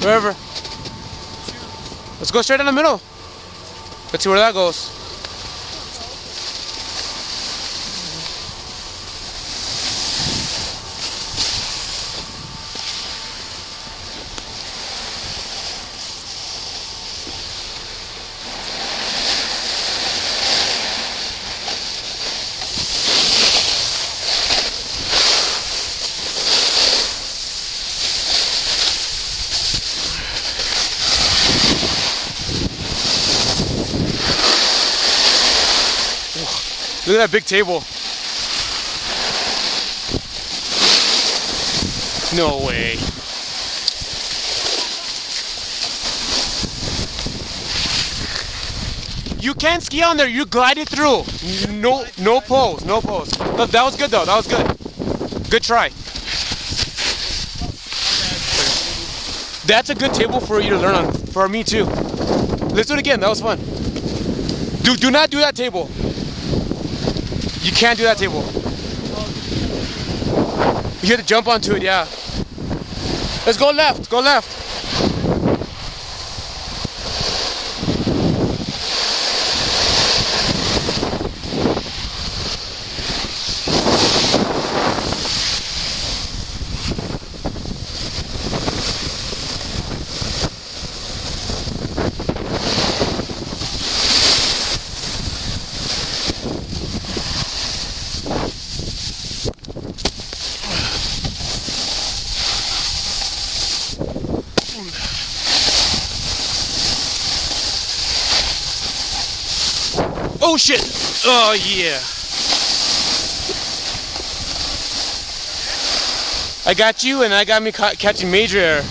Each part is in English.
Wherever. Let's go straight in the middle. Let's see where that goes. Look at that big table. No way. You can't ski on there, you glided through. No pose, no pose. But that was good though, that was good. Good try. That's a good table for you to learn on, for me too. Let's do it again, that was fun. Do not do that table. You can't do that table. You have to jump onto it, yeah. Let's go left, go left. Oh shit! Oh yeah! I got you, and I got me catching major air.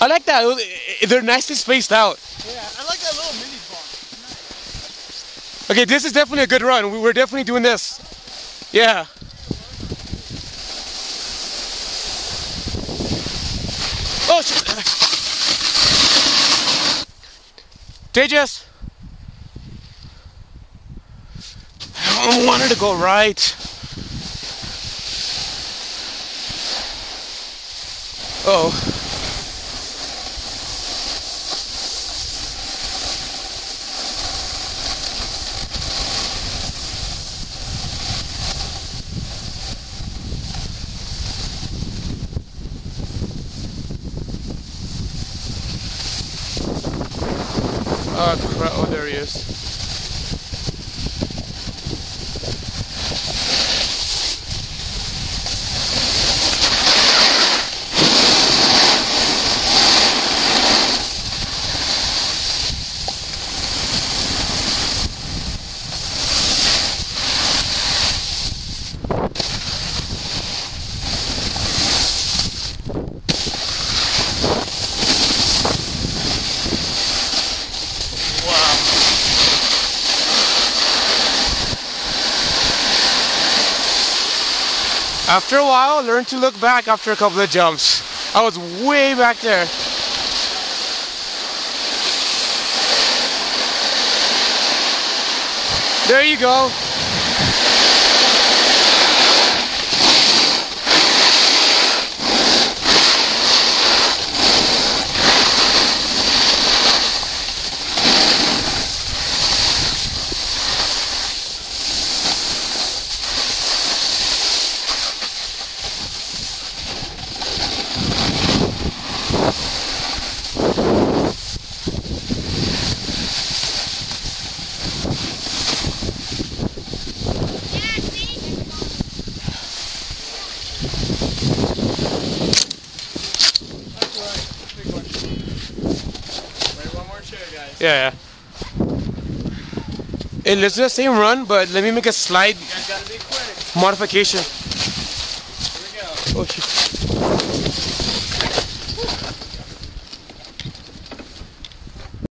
I like that. They're nicely spaced out. Yeah, I like that little mini bump. Nice. Okay, this is definitely a good run. We're definitely doing this. Yeah. Oh shit! Tejas! I wanted to go right. Oh. Oh, there he is. After a while, learn to look back after a couple of jumps. I was way back there. There you go. Yeah. Hey, let's do the same run, but let me make a slide modification. Here we go. Oh, shit.